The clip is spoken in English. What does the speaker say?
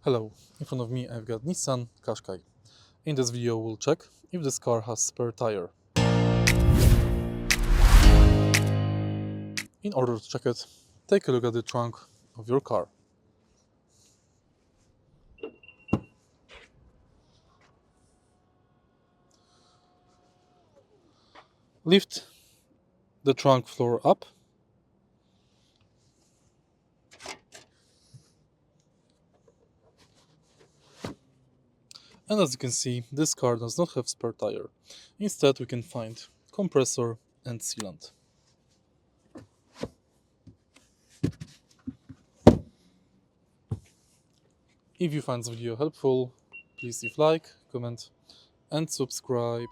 Hello, in front of me I've got Nissan Qashqai. In this video we'll check if this car has spare tire. In order to check it, take a look at the trunk of your car. Lift the trunk floor up. And as you can see, this car does not have spare tire. Instead, we can find compressor and sealant. If you find this video helpful, please leave like, comment and subscribe.